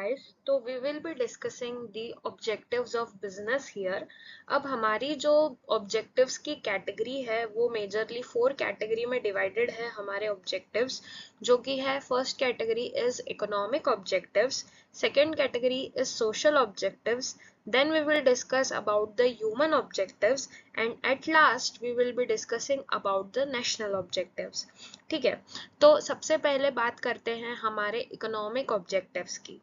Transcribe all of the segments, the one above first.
guys, तो we will be discussing the objectives of business here. अब हमारी जो objectives की category है वो majorly 4 category में divided है हमारे objectives, जो कि है first category is economic objectives, second category is social objectives, then we will discuss about the human objectives and at last we will be discussing about the national objectives. ठीक है, तो सबसे पहले बात करते हैं हमारे इकोनॉमिक ऑब्जेक्टिव्स की।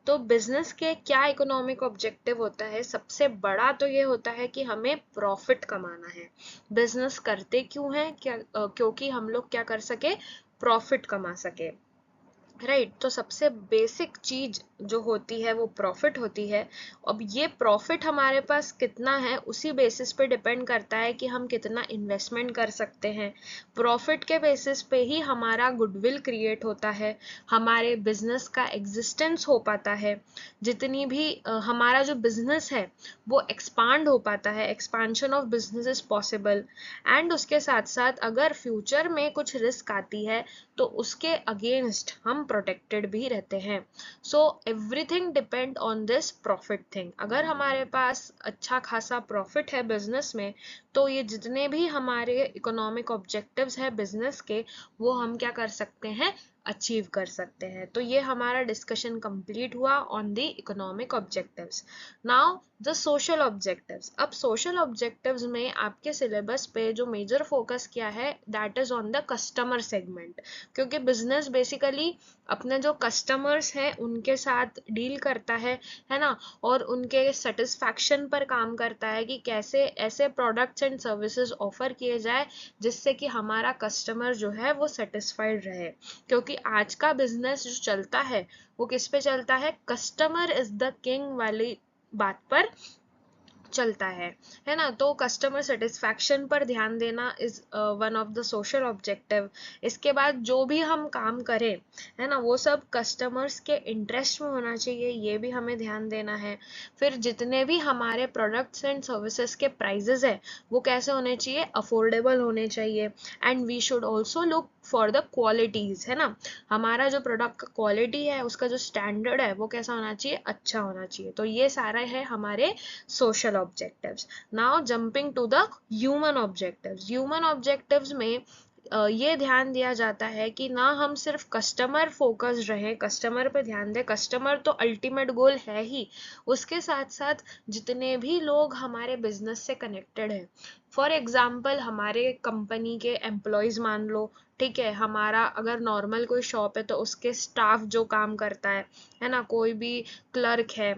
तो बिजनेस के क्या इकोनॉमिक ऑब्जेक्टिव होता है? सबसे बड़ा तो ये होता है कि हमें प्रॉफिट कमाना है। बिजनेस करते क्यों है? क्योंकि हम लोग क्या कर सके, प्रॉफिट कमा सके, राइट। तो सबसे बेसिक चीज जो होती है वो प्रॉफिट होती है। अब ये प्रॉफिट हमारे पास कितना है उसी बेसिस पे डिपेंड करता है कि हम कितना इन्वेस्टमेंट कर सकते हैं। प्रॉफिट के बेसिस पे ही हमारा गुडविल क्रिएट होता है, हमारे बिजनेस का एग्जिस्टेंस हो पाता है, जितनी भी हमारा जो बिजनेस है वो एक्सपांड हो पाता है, expansion of business is possible. And उसके साथ साथ अगर फ्यूचर में कुछ रिस्क आती है तो उसके अगेंस्ट हम प्रोटेक्टेड भी रहते हैं। So everything depend on this profit thing. अगर हमारे पास अच्छा खासा प्रॉफिट है बिजनेस में तो ये जितने भी हमारे इकोनॉमिक ऑब्जेक्टिव्स है बिजनेस के वो हम क्या कर सकते हैं, अचीव कर सकते हैं। तो ये हमारा डिस्कशन कंप्लीट हुआ on the economic objectives. Now the social objectives. अब सोशल ऑब्जेक्टिव्स में आपके सिलेबस पे जो मेजर फोकस किया है that is on the customer segment, क्योंकि बिजनेस बेसिकली अपने जो कस्टमर्स हैं उनके साथ डील करता है ना, और उनके सेटिस्फैक्शन पर काम करता है कि कैसे ऐसे प्रोडक्ट्स एंड सर्विसेज ऑफर किए जाए जिससे कि हमारा कस्टमर जो है वो सेटिस्फाइड रहे। क्योंकि आज का बिजनेस जो चलता है वो किस पे चलता है, कस्टमर इज द किंग वाली बात पर चलता है ना। तो कस्टमर सेटिस्फैक्शन पर ध्यान देना is one of the social objective. इसके बाद जो भी हम काम करें है ना वो सब कस्टमर्स के इंटरेस्ट में होना चाहिए, ये भी हमें ध्यान देना है। फिर जितने भी हमारे प्रोडक्ट्स एंड सर्विसेज के प्राइजेस है वो कैसे होने चाहिए, अफोर्डेबल होने चाहिए। And we should also look for the qualities, है ना। हमारा जो प्रोडक्ट का क्वालिटी है उसका जो स्टैंडर्ड है वो कैसा होना चाहिए, अच्छा होना चाहिए। तो ये सारा है हमारे social objectives. Now jumping to the human objectives. Human objectives में ये ध्यान दिया जाता है कि ना हम सिर्फ कस्टमर फोकस्ड रहें, कस्टमर पे ध्यान दें, कस्टमर तो अल्टीमेट गोल है ही, उसके साथ साथ जितने भी लोग हमारे बिजनेस से कनेक्टेड है, फॉर एग्जाम्पल हमारे कंपनी के एम्प्लॉयज मान लो, ठीक है। हमारा अगर नॉर्मल कोई शॉप है तो उसके स्टाफ जो काम करता है ना, कोई भी क्लर्क है,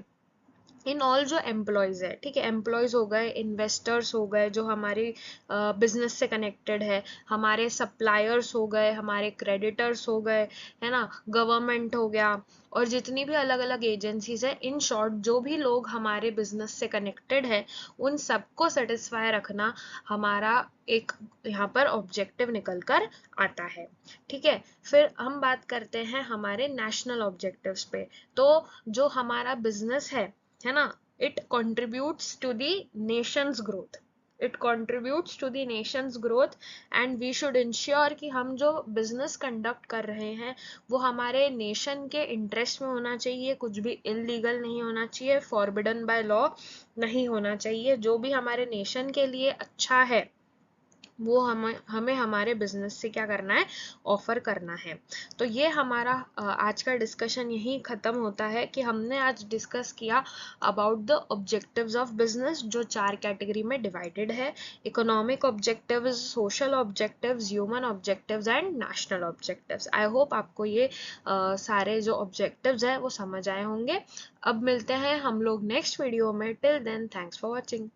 इन ऑल जो एम्प्लॉयज है, ठीक है। एम्प्लॉयज हो गए, इन्वेस्टर्स हो गए जो हमारी बिजनेस से कनेक्टेड है, हमारे सप्लायर्स हो गए, हमारे क्रेडिटर्स हो गए, है ना, गवर्नमेंट हो गया, और जितनी भी अलग अलग एजेंसीज है, इन शॉर्ट जो भी लोग हमारे बिजनेस से कनेक्टेड है उन सबको सेटिस्फाई रखना हमारा एक यहाँ पर ऑब्जेक्टिव निकल कर आता है, ठीक है। फिर हम बात करते हैं हमारे नेशनल ऑब्जेक्टिव्स पे। तो जो हमारा बिजनेस है ना, it contributes to the nation's growth, it contributes to the nation's growth and we should ensure कि हम जो बिजनेस कंडक्ट कर रहे हैं वो हमारे नेशन के इंटरेस्ट में होना चाहिए, कुछ भी इलीगल नहीं होना चाहिए, फॉरबिडन बाय लॉ नहीं होना चाहिए। जो भी हमारे नेशन के लिए अच्छा है वो हमें हमारे बिजनेस से क्या करना है, ऑफर करना है। तो ये हमारा आज का डिस्कशन यही खत्म होता है कि हमने आज डिस्कस किया about the objectives of business, जो 4 कैटेगरी में डिवाइडेड है, economic objectives, social objectives, human objectives and national objectives. I hope आपको ये सारे जो ऑब्जेक्टिव्स है वो समझ आए होंगे। अब मिलते हैं हम लोग नेक्स्ट वीडियो में। Till then thanks for watching.